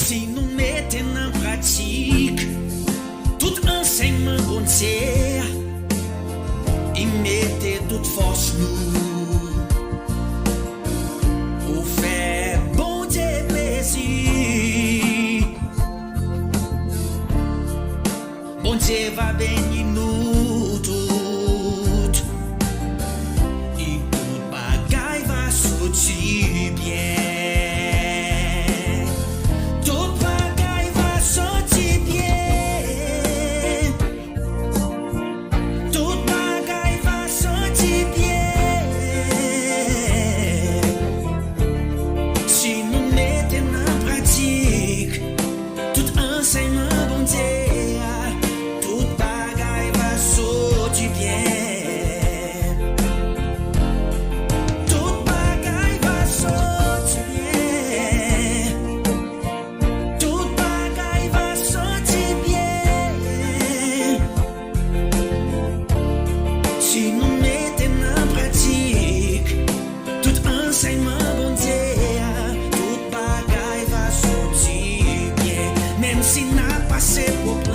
Si nous mettons en pratique tout enseignement bon Dieu, il mettait toute force nous pour faire bon Dieu plaisir. Bon Dieu va bénir nous toutes et tout bagaille va sortir bien. Même si n'a pas passé pour